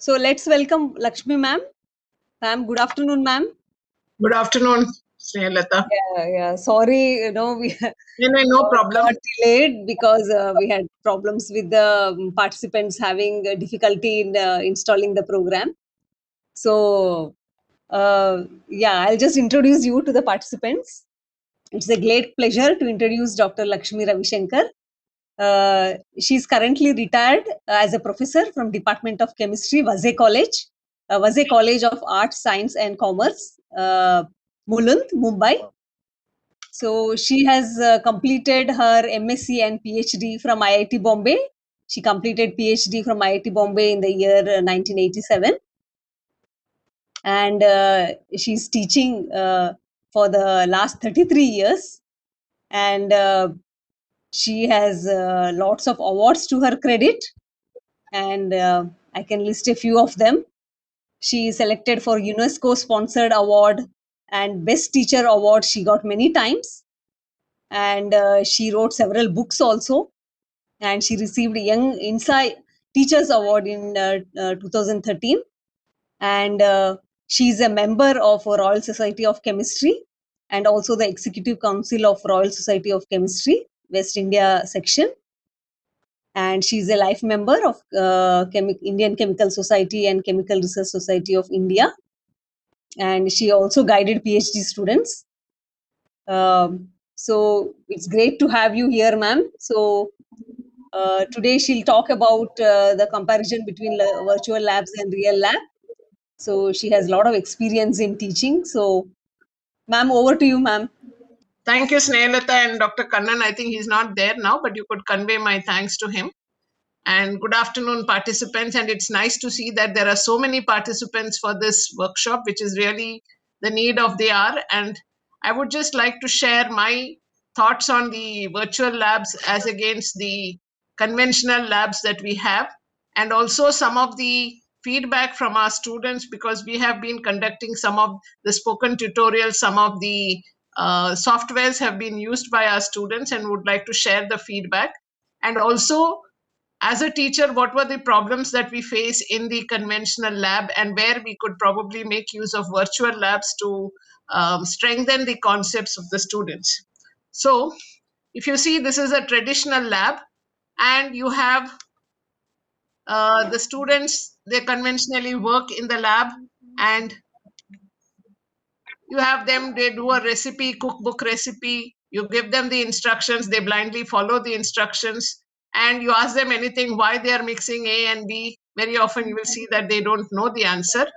So let's welcome Lakshmi ma'am. Ma'am, good afternoon, ma'am. Good afternoon, Snehalata. Yeah. Sorry, we No problem. got delayed because we had problems with the participants having difficulty in installing the program. So, I'll just introduce you to the participants. It's a great pleasure to introduce Dr. Lakshmi Ravishankar. She's currently retired as a professor from Department of Chemistry, Vasai College of Arts, Science and Commerce, Mulund, Mumbai. So she has completed her MSc and PhD from IIT Bombay. She completed PhD from IIT Bombay in the year 1987, and she's teaching for the last 33 years. And she has lots of awards to her credit, and I can list a few of them. She is selected for UNESCO sponsored award and Best Teacher award. She got many times, and she wrote several books also. And she received Young Insight Teachers Award in 2013. And she's a member of Royal Society of Chemistry and also the Executive Council of Royal Society of Chemistry, West India section. And she's a life member of Indian Chemical Society and Chemical Research Society of India. And she also guided PhD students. So it's great to have you here, ma'am. So today she'll talk about the comparison between virtual labs and real lab. So she has a lot of experience in teaching. So, ma'am, over to you, ma'am. Thank you, Snehalata and Dr. Kannan. I think he's not there now, but you could convey my thanks to him. And good afternoon, participants. And it's nice to see that there are so many participants for this workshop, which is really the need of the hour. And I would just like to share my thoughts on the virtual labs as against the conventional labs that we have, and also some of the feedback from our students, because we have been conducting some of the spoken tutorials, some of the softwares have been used by our students, and would like to share the feedback. And also, as a teacher, what were the problems that we face in the conventional lab, and where we could probably make use of virtual labs to strengthen the concepts of the students. So if you see, this is a traditional lab, and you have the students, they conventionally work in the lab, and you have them, they do a recipe, cookbook recipe, you give them the instructions, they blindly follow the instructions, and you ask them anything why they are mixing A and B. Very often you will see that they don't know the answer.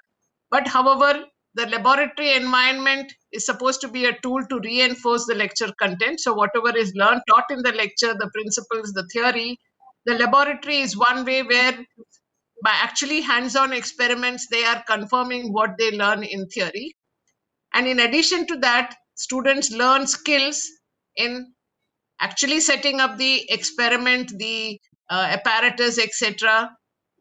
But however, the laboratory environment is supposed to be a tool to reinforce the lecture content. So whatever is learned, taught in the lecture, the principles, the theory, the laboratory is one way where by actually hands-on experiments, they are confirming what they learn in theory. And in addition to that, students learn skills in actually setting up the experiment, the apparatus, etc.,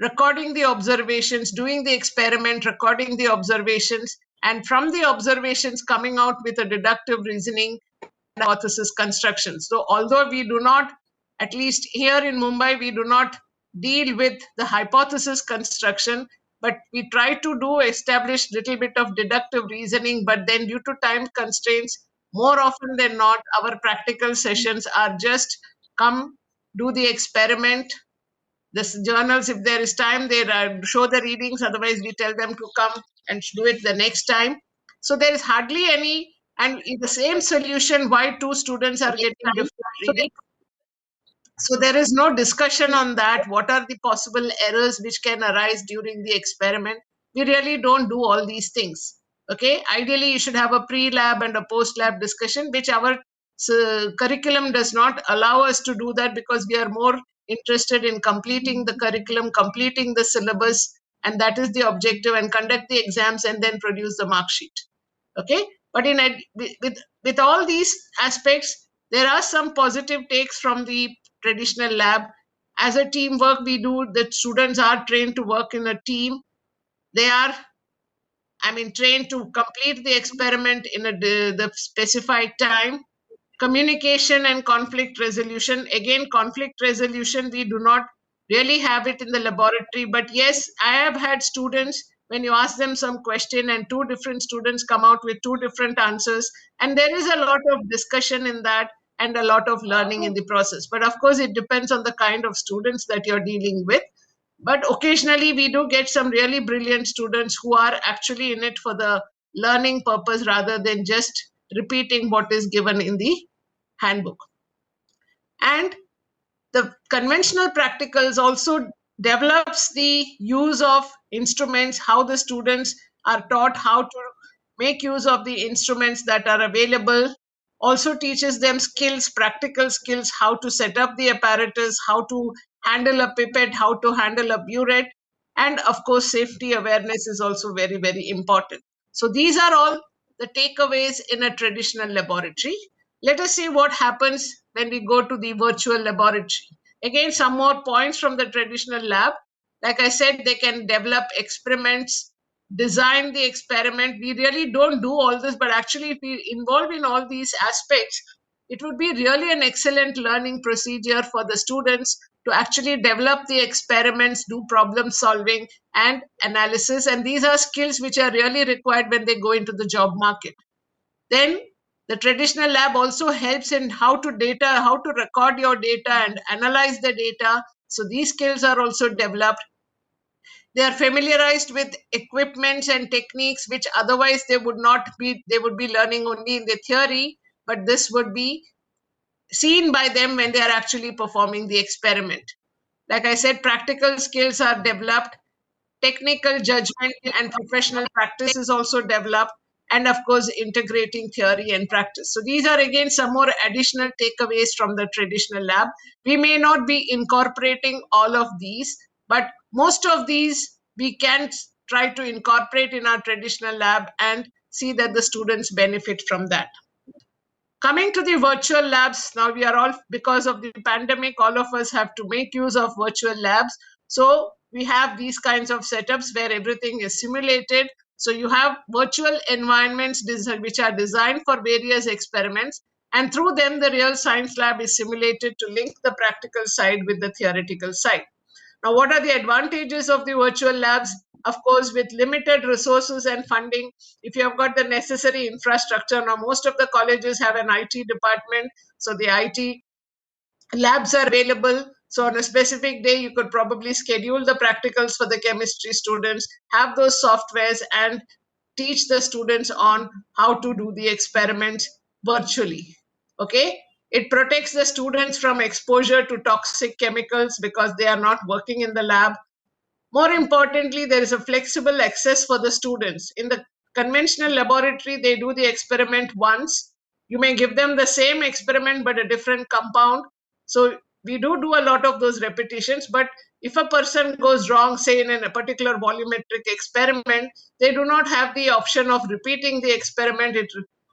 recording the observations, doing the experiment, recording the observations, and from the observations coming out with a deductive reasoning and hypothesis construction. So although we do not, at least here in Mumbai, we do not deal with the hypothesis construction, but we try to do establish little bit of deductive reasoning. But then due to time constraints, more often than not, our practical sessions are just come, do the experiment. The journals, if there is time, they show the readings. Otherwise, we tell them to come and do it the next time. So there is hardly any, and in the same solution, why two students are getting different readings. So there is no discussion on that. What are the possible errors which can arise during the experiment? We really don't do all these things. Okay, ideally you should have a pre-lab and a post-lab discussion, which our curriculum does not allow us to do that, because we are more interested in completing the curriculum, completing the syllabus, and that is the objective, and conduct the exams and then produce the mark sheet. Okay, but with all these aspects, there are some positive takes from the traditional lab. As a teamwork, we do, the students are trained to work in a team. They are, trained to complete the experiment in the specified time. Communication and conflict resolution. Again, conflict resolution, we do not really have it in the laboratory. But yes, I have had students, when you ask them some question and two different students come out with two different answers, and there is a lot of discussion in that and a lot of learning in the process. But of course, it depends on the kind of students that you're dealing with. But occasionally, we do get some really brilliant students who are actually in it for the learning purpose rather than just repeating what is given in the handbook. And the conventional practicals also develops the use of instruments, how the students are taught how to make use of the instruments that are available, also teaches them skills, practical skills, how to set up the apparatus, how to handle a pipette, how to handle a burette, and of course safety awareness is also very, very important. So these are all the takeaways in a traditional laboratory. Let us see what happens when we go to the virtual laboratory. Again, some more points from the traditional lab. Like I said, they can develop experiments, design the experiment. We really don't do all this, but actually, if we involve in all these aspects, it would be really an excellent learning procedure for the students to actually develop the experiments, do problem solving and analysis. And these are skills which are really required when they go into the job market. Then the traditional lab also helps in how to record your data and analyze the data. So these skills are also developed. They are familiarized with equipments and techniques which otherwise they would not be, they would be learning only in the theory, but this would be seen by them when they are actually performing the experiment. Like I said, practical skills are developed, technical judgment and professional practice is also developed, and of course integrating theory and practice. So these are again some more additional takeaways from the traditional lab. We may not be incorporating all of these, but most of these we can try to incorporate in our traditional lab and see that the students benefit from that. Coming to the virtual labs, now we are all, because of the pandemic, all of us have to make use of virtual labs. So we have these kinds of setups where everything is simulated. So you have virtual environments which are designed for various experiments, and through them the real science lab is simulated to link the practical side with the theoretical side. Now, what are the advantages of the virtual labs? Of course, with limited resources and funding, if you have got the necessary infrastructure, now most of the colleges have an IT department, so the IT labs are available. So on a specific day, you could probably schedule the practicals for the chemistry students, have those softwares, and teach the students on how to do the experiments virtually. Okay, it protects the students from exposure to toxic chemicals because they are not working in the lab. More importantly, there is a flexible access for the students. In the conventional laboratory, they do the experiment once. You may give them the same experiment but a different compound. So we do a lot of those repetitions. But if a person goes wrong, say in a particular volumetric experiment, they do not have the option of repeating the experiment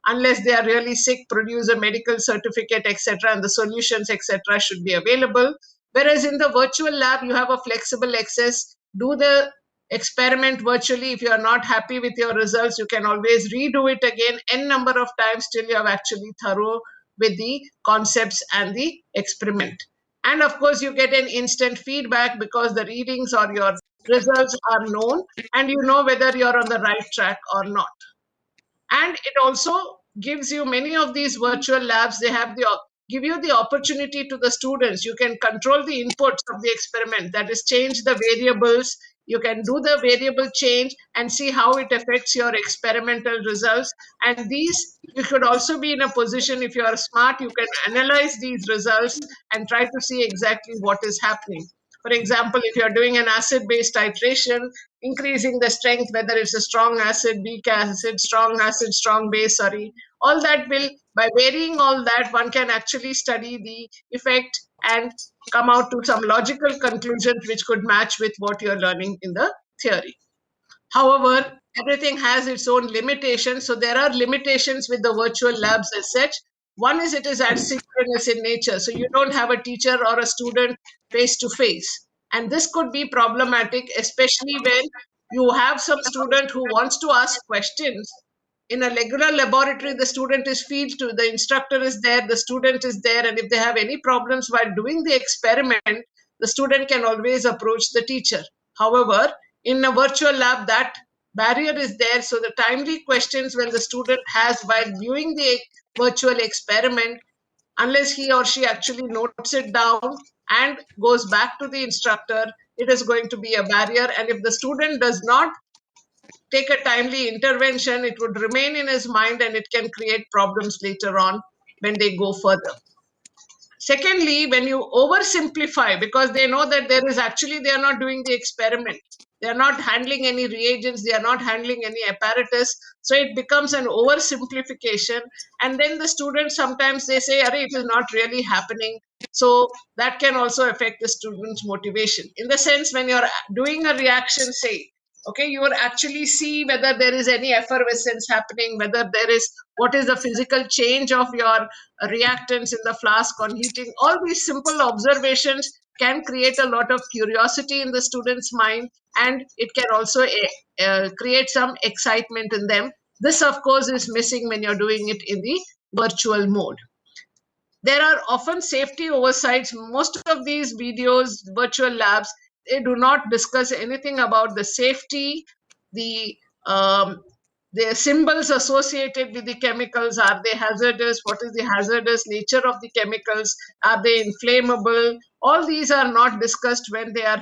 unless they are really sick, produce a medical certificate, etc., and the solutions, etc., should be available. Whereas in the virtual lab, you have a flexible access. Do the experiment virtually. If you are not happy with your results, you can always redo it again n number of times till you have actually thorough with the concepts and the experiment. And of course, you get an instant feedback because the readings or your results are known and you know whether you're on the right track or not. And it also gives you, many of these virtual labs, they have the give you the opportunity to the students. You can control the inputs of the experiment, that is change the variables. You can do the variable change and see how it affects your experimental results. And these, you should also be in a position, if you are smart, you can analyze these results and try to see exactly what is happening. For example, if you're doing an acid-base titration, increasing the strength, whether it's a strong acid, weak acid, strong base, sorry, all that will, by varying all that, one can actually study the effect and come out to some logical conclusions which could match with what you're learning in the theory. However, everything has its own limitations. So there are limitations with the virtual labs as such. One is it is asynchronous in nature. So you don't have a teacher or a student face to face. And this could be problematic, especially when you have some student who wants to ask questions. In a regular laboratory, the student is field to, the instructor is there, the student is there, and if they have any problems while doing the experiment, the student can always approach the teacher. However, in a virtual lab, that barrier is there. So the timely questions when the student has while viewing the virtual experiment, unless he or she actually notes it down and goes back to the instructor, it is going to be a barrier. And if the student does not take a timely intervention, it would remain in his mind and it can create problems later on when they go further. Secondly, when you oversimplify, because they know that there is actually, they are not doing the experiment, they are not handling any reagents, they are not handling any apparatus, so it becomes an oversimplification. And then the students sometimes they say, "Arey, it is not really happening." So that can also affect the student's motivation. In the sense, when you're doing a reaction, say, okay, you will actually see whether there is any effervescence happening, whether there is, what is the physical change of your reactants in the flask on heating. All these simple observations can create a lot of curiosity in the student's mind, and it can also create some excitement in them. This, of course, is missing when you're doing it in the virtual mode. There are often safety oversights. Most of these videos, virtual labs, they do not discuss anything about the safety, the um, the symbols associated with the chemicals. Are they hazardous? What is the hazardous nature of the chemicals? Are they inflammable? All these are not discussed when they are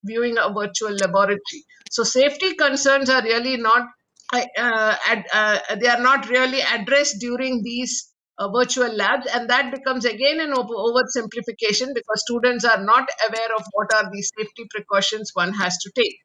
viewing a virtual laboratory. So safety concerns are really not they are not really addressed during these virtual labs, and that becomes again an oversimplification because students are not aware of what are the safety precautions one has to take.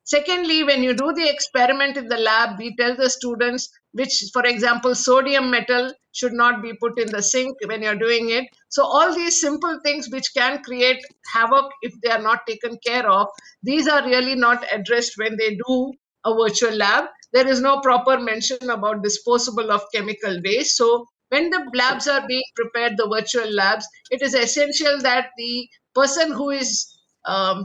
Secondly, when you do the experiment in the lab, we tell the students which, for example, sodium metal should not be put in the sink when you're doing it. So all these simple things which can create havoc if they are not taken care of, these are really not addressed when they do a virtual lab. There is no proper mention about disposable of chemical waste. So when the labs are being prepared, the virtual labs, it is essential that the person who is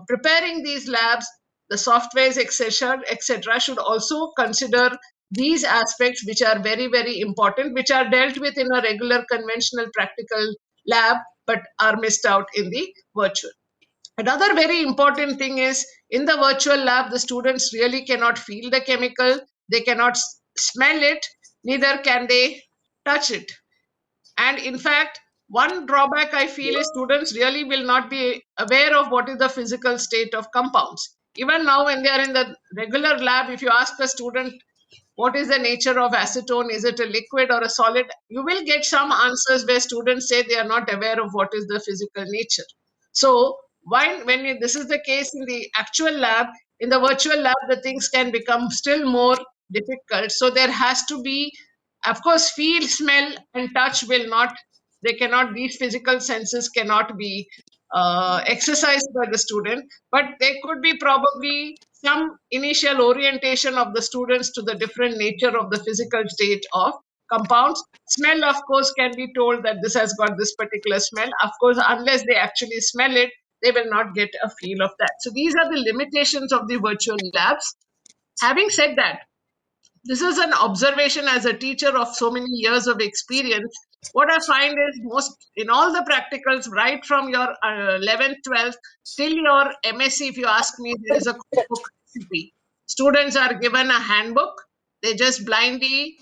preparing these labs, the softwares, etc., should also consider these aspects, which are very, very important, which are dealt with in a regular conventional practical lab, but are missed out in the virtual. Another very important thing is in the virtual lab, the students really cannot feel the chemical, they cannot smell it, neither can they touch it. And in fact, one drawback I feel is students really will not be aware of what is the physical state of compounds. Even now, when they are in the regular lab, if you ask a student what is the nature of acetone, is it a liquid or a solid, you will get some answers where students say they are not aware of what is the physical nature. So when this is the case in the actual lab, in the virtual lab, the things can become still more difficult. So there has to be, of course, feel, smell, and touch will not, they cannot, these physical senses cannot be exercised by the student, but there could be probably some initial orientation of the students to the different nature of the physical state of compounds. Smell, of course, can be told that this has got this particular smell. Of course, unless they actually smell it, they will not get a feel of that. So these are the limitations of the virtual labs. Having said that, this is an observation as a teacher of so many years of experience. What I find is most in all the practicals, right from your 11th, 12th till your MSc, if you ask me, there is a cookbook recipe. Students are given a handbook. They just blindly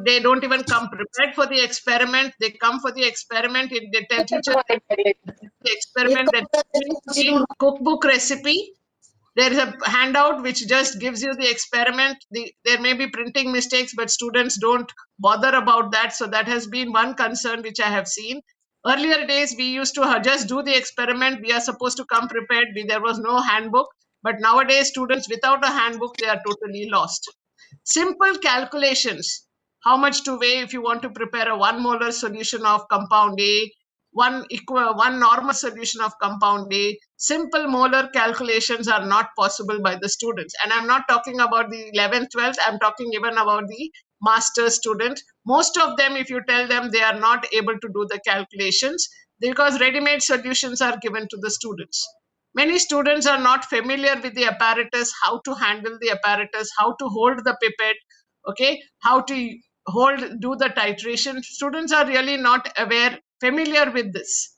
they don't even come prepared for the experiment. They come for the experiment. They tell teacher the experiment that the cookbook recipe. There is a handout which just gives you the experiment. There may be printing mistakes, but students don't bother about that. So that has been one concern which I have seen. Earlier days, we used to just do the experiment. We are supposed to come prepared. There was no handbook. But nowadays, students without a handbook, they are totally lost. Simple calculations. How much to weigh if you want to prepare a 1 molar solution of compound A, one normal solution of compound A. Simple molar calculations are not possible by the students. And I'm not talking about the 11th, 12th, I'm talking even about the master's students. Most of them, if you tell them, they are not able to do the calculations because ready-made solutions are given to the students. Many students are not familiar with the apparatus, how to handle the apparatus, how to hold the pipette, okay, how to do the titration. Students are really not familiar with this.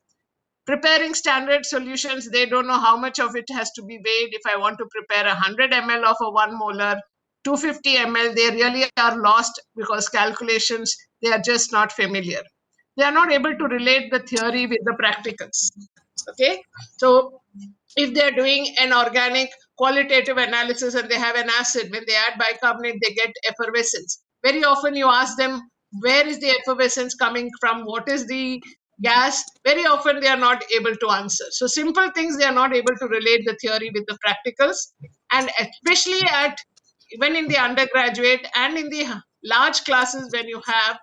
Preparing standard solutions, they don't know how much of it has to be weighed. If I want to prepare 100 ml of a 1 molar, 250 ml, they really are lost because calculations, they are just not familiar. They are not able to relate the theory with the practicals. Okay, so if they're doing an organic qualitative analysis and they have an acid, when they add bicarbonate, they get effervescence. Very often you ask them, where is the effervescence coming from? What is the gas? Very often they are not able to answer. So simple things, they are not able to relate the theory with the practicals. And especially at even in the undergraduate and in the large classes, when you have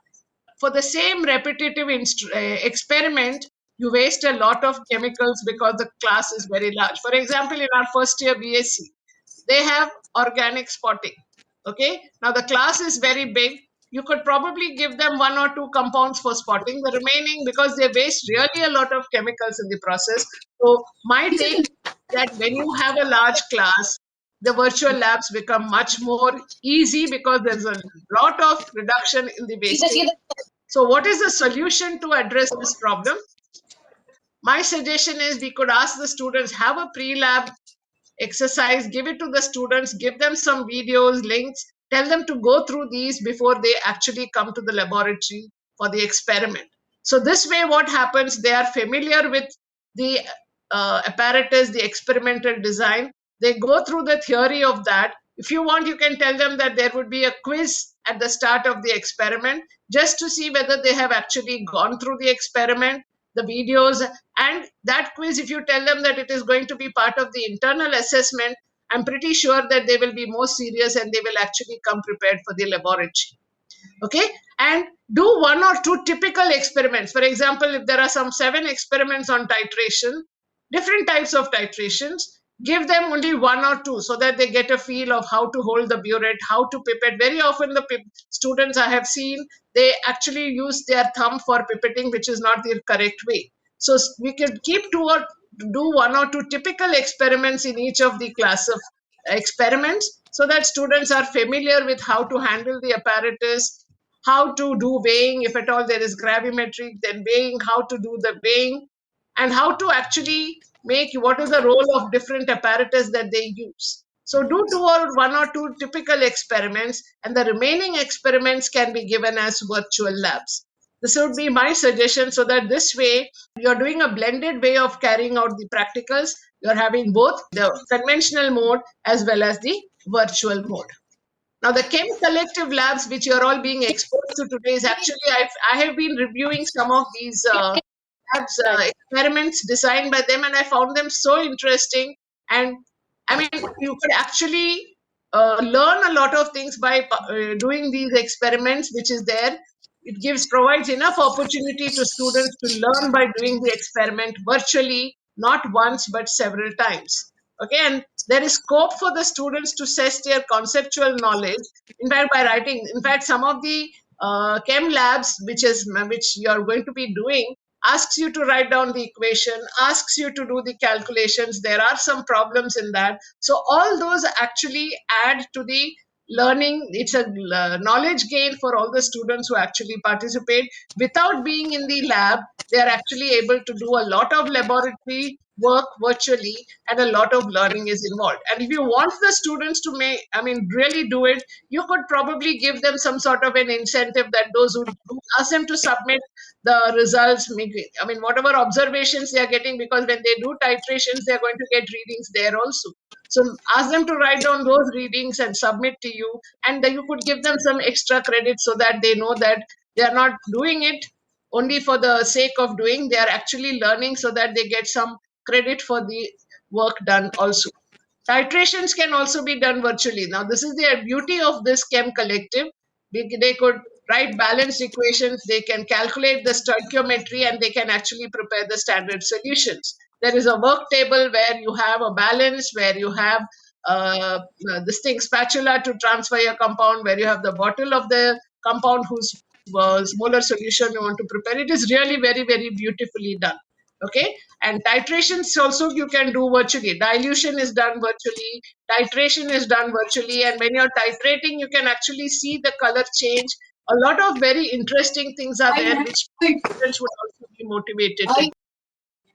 for the same repetitive experiment, you waste a lot of chemicals because the class is very large. For example, in our first year BSc, they have organic spotting. Okay, now the class is very big. You could probably give them 1 or 2 compounds for spotting. The remaining, because they waste really a lot of chemicals in the process. So my take that when you have a large class, the virtual labs become much more easy because there's a lot of reduction in the wastage. So what is the solution to address this problem? My suggestion is we could ask the students, have a pre-lab exercise, give it to the students, give them some videos, links, tell them to go through these before they actually come to the laboratory for the experiment. So this way, what happens, they are familiar with the apparatus, the experimental design. They go through the theory of that. If you want, you can tell them that there would be a quiz at the start of the experiment just to see whether they have actually gone through the experiment, the videos, and that quiz, if you tell them that it is going to be part of the internal assessment, I'm pretty sure that they will be more serious and they will actually come prepared for the laboratory. Okay, and do 1 or 2 typical experiments. For example, if there are some 7 experiments on titration, different types of titrations, give them only 1 or 2 so that they get a feel of how to hold the burette, how to pipette. Very often the students I have seen, they actually use their thumb for pipetting, which is not the correct way. So we could keep do 1 or 2 typical experiments in each of the class of experiments so that students are familiar with how to handle the apparatus, how to do weighing, if at all there is gravimetric, then weighing, how to do the weighing, and how to actually make what is the role of different apparatus that they use. So do 1 or 2 typical experiments, and the remaining experiments can be given as virtual labs. This would be my suggestion, so that this way you're doing a blended way of carrying out the practicals. You're having both the conventional mode as well as the virtual mode. Now, the Chem Collective labs, which you're all being exposed to today, is actually, I have been reviewing some of these labs, experiments designed by them, and I found them so interesting. And I mean, you could actually learn a lot of things by doing these experiments, which is there. It provides enough opportunity to students to learn by doing the experiment virtually, not once, but several times. Okay, and there is scope for the students to test their conceptual knowledge. In fact, by writing, in fact, some of the chem labs, which you are going to be doing, asks you to write down the equation, asks you to do the calculations. There are some problems in that. So all those actually add to the learning. It's a knowledge gain for all the students who actually participate. Without being in the lab, they are actually able to do a lot of laboratory work virtually, and a lot of learning is involved. And if you want the students to really do it, you could probably give them some sort of an incentive that those who do, ask them to submit the results, whatever observations they are getting, because when they do titrations, they are going to get readings there also. So ask them to write down those readings and submit to you, and then you could give them some extra credit so that they know that they are not doing it only for the sake of doing. They are actually learning so that they get some credit for the work done also. Titrations can also be done virtually. Now, this is the beauty of this Chem Collective. They could write balanced equations, they can calculate the stoichiometry, and they can actually prepare the standard solutions. There is a work table where you have a balance, where you have this thing, spatula to transfer your compound, where you have the bottle of the compound whose molar solution you want to prepare. It is really very, very beautifully done. Okay, and titrations also you can do virtually. Dilution is done virtually, titration is done virtually, and when you're titrating, you can actually see the color change. A lot of very interesting things are there, which students would also be motivated to.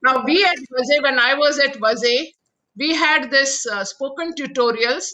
Now, we at Vaze, when I was at Vaze, we had this spoken tutorials.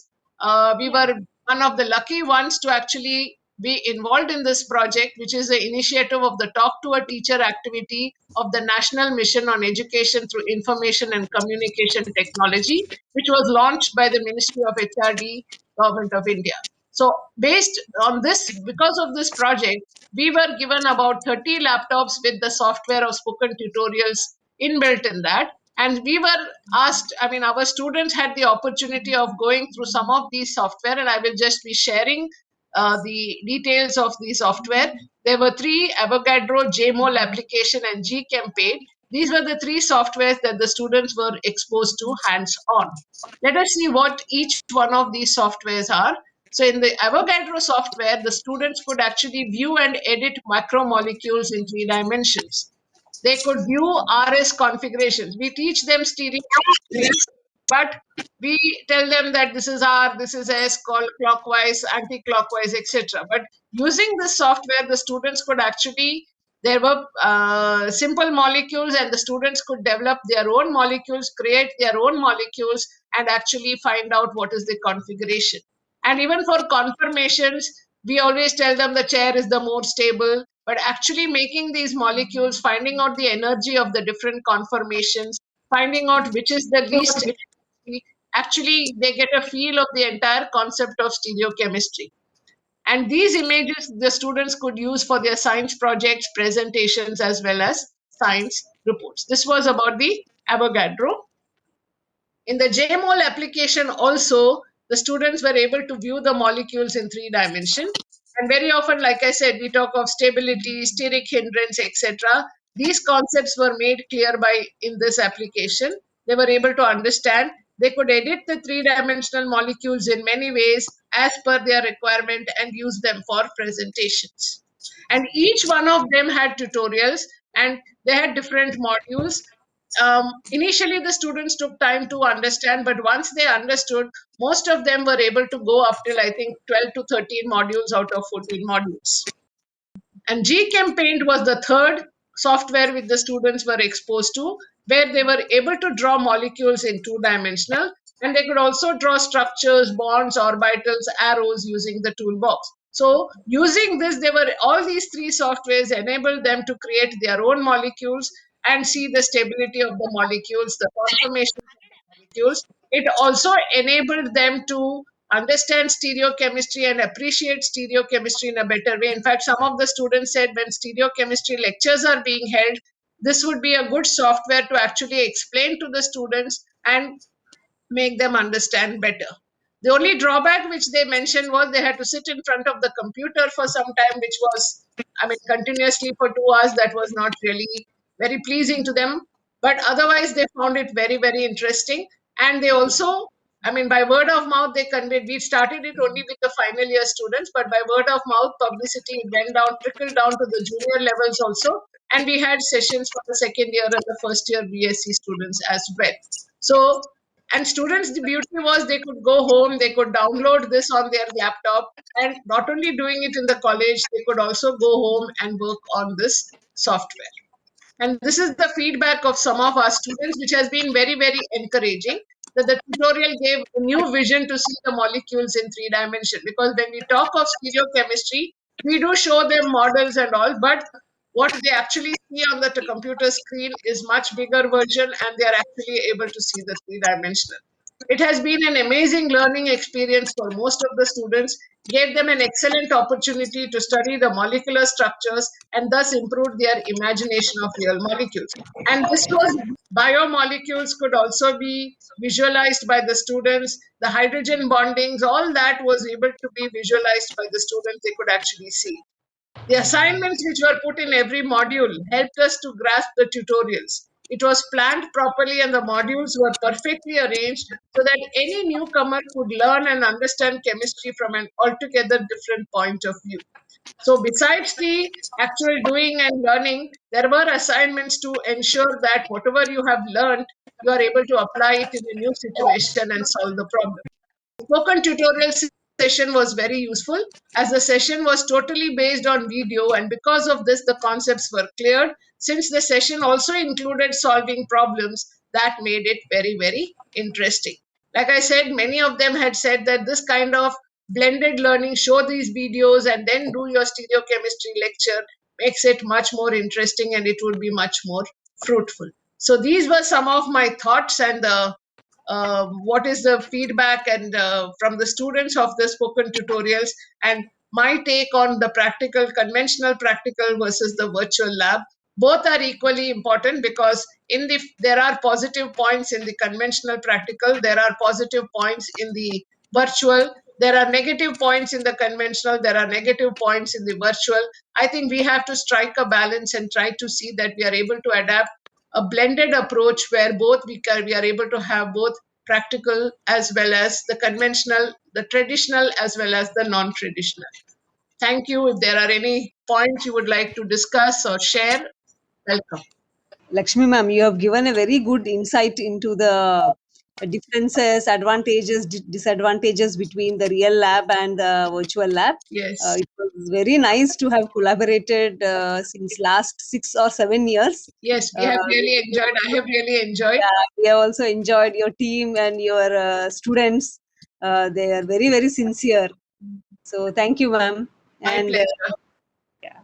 We were one of the lucky ones to actually be involved in this project, which is the initiative of the Talk to a Teacher activity of the National Mission on Education through Information and Communication Technology, which was launched by the Ministry of HRD, Government of India. So, based on this, because of this project, we were given about 30 laptops with the software of spoken tutorials inbuilt in that. And we were asked, I mean, our students had the opportunity of going through some of these software, and I will just be sharing the details of the software. There were three: Avogadro, JMOL application, and GCampaign. These were the three softwares that the students were exposed to hands on. Let us see what each one of these softwares are. So, in the Avogadro software, the students could actually view and edit macromolecules in 3 dimensions. They could view RS configurations. We teach them stereo, but we tell them that this is R, this is S, called clockwise, anti-clockwise, etc. But using this software, the students could actually, there were simple molecules, and the students could develop their own molecules, create their own molecules, and actually find out what is the configuration. And even for conformations, we always tell them the chair is the more stable, but actually making these molecules, finding out the energy of the different conformations, finding out which is the least, actually they get a feel of the entire concept of stereochemistry. And these images the students could use for their science projects, presentations, as well as science reports. This was about the Avogadro. In the JMOL application also, the students were able to view the molecules in 3 dimension. And very often, like I said, we talk of stability, steric hindrance, etc. These concepts were made clear by in this application. They were able to understand. They could edit the 3 dimensional molecules in many ways as per their requirement and use them for presentations. And each one of them had tutorials, and they had different modules. Initially the students took time to understand, but once they understood, most of them were able to go up till I think 12 to 13 modules out of 14 modules. And GCampaign was the third software which the students were exposed to, where they were able to draw molecules in 2 dimensional, and they could also draw structures, bonds, orbitals, arrows using the toolbox. So using this, they were, all these three softwares enabled them to create their own molecules and see the stability of the molecules, the conformation of the molecules. It also enabled them to understand stereochemistry and appreciate stereochemistry in a better way. In fact, some of the students said when stereochemistry lectures are being held, this would be a good software to actually explain to the students and make them understand better. The only drawback which they mentioned was they had to sit in front of the computer for some time, which was, I mean, continuously for 2 hours. That was not really very pleasing to them. But otherwise, they found it very, very interesting. And they also, I mean, by word of mouth, they conveyed. We started it only with the final year students, but by word of mouth publicity, it went down, trickled down to the junior levels also. And we had sessions for the second year and the first year BSc students as well. So, and students, the beauty was they could go home, they could download this on their laptop, and not only doing it in the college, they could also go home and work on this software. And this is the feedback of some of our students, which has been very, very encouraging, that the tutorial gave a new vision to see the molecules in 3 dimension. Because when we talk of stereochemistry, we do show them models and all, but what they actually see on the computer screen is much bigger version, and they are actually able to see the 3 dimensional. It has been an amazing learning experience for most of the students, gave them an excellent opportunity to study the molecular structures and thus improve their imagination of real molecules. And this was, biomolecules could also be visualized by the students, the hydrogen bondings, all that was able to be visualized by the students, they could actually see. The assignments which were put in every module helped us to grasp the tutorials. It was planned properly and the modules were perfectly arranged so that any newcomer could learn and understand chemistry from an altogether different point of view. So, besides the actual doing and learning, there were assignments to ensure that whatever you have learned, you are able to apply it in a new situation and solve the problem. Spoken tutorial session was very useful, as the session was totally based on video, and because of this the concepts were cleared. Since the session also included solving problems, that made it very, very interesting. Like I said, many of them had said that this kind of blended learning, show these videos and then do your stereochemistry lecture, makes it much more interesting and it would be much more fruitful. So these were some of my thoughts, and what is the feedback and from the students of the spoken tutorials, and my take on the practical, conventional practical versus the virtual lab. Both are equally important, because there are positive points in the conventional practical, there are positive points in the virtual, there are negative points in the conventional, there are negative points in the virtual. I think we have to strike a balance and try to see that we are able to adapt a blended approach where we are able to have both practical as well as the conventional, the traditional as well as the non-traditional. Thank you. If there are any points you would like to discuss or share, welcome. Lakshmi ma'am, you have given a very good insight into the differences, advantages, disadvantages between the real lab and the virtual lab. Yes. It was very nice to have collaborated since last 6 or 7 years. Yes, we have really enjoyed. I have really enjoyed. Yeah, we have also enjoyed your team and your students. They are very, very sincere. So thank you, ma'am. My And pleasure. yeah.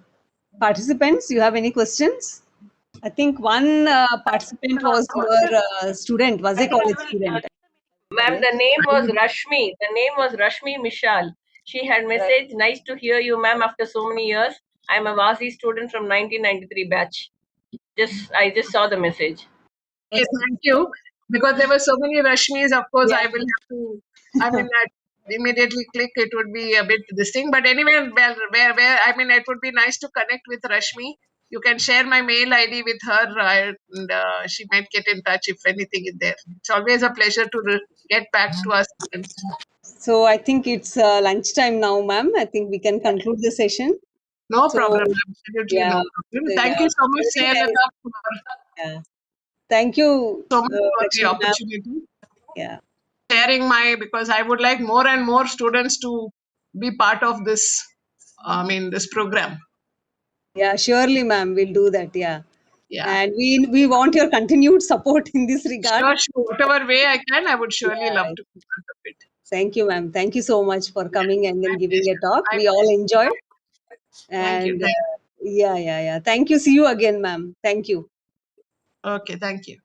Participants, you have any questions? I think one participant was your student, was a college student. Ma'am, the name was Rashmi. The name was Rashmi Mishal. She had messaged, nice to hear you, ma'am, after so many years. I'm a Vasi student from 1993 batch. I just saw the message. Yes, thank you. Because there were so many Rashmis, of course, Yeah. I will have to, I mean, I immediately click, it would be a bit this thing. But anyway, well, I mean, it would be nice to connect with Rashmi. You can share my mail ID with her, and she might get in touch if anything is there. It's always a pleasure to get back to our students. So I think it's lunchtime now, ma'am. I think we can conclude the session. No So, problem, absolutely yeah. no problem. So, Thank yeah, you so much, very Sayalata, nice. for Yeah. Thank you, so much for the Lakshmi ma'am. opportunity. Yeah. Sharing because I would like more and more students to be part of this, this program. Yeah, surely, ma'am. We'll do that. Yeah. Yeah. And we want your continued support in this regard. Sure. Whatever way I can, I would surely Yeah. love to be part of it. Thank you, ma'am. Thank you so much for coming and then My giving a pleasure. talk. My We all pleasure. enjoyed. Thank you. And yeah. Thank you. See you again, ma'am. Thank you. Okay, thank you.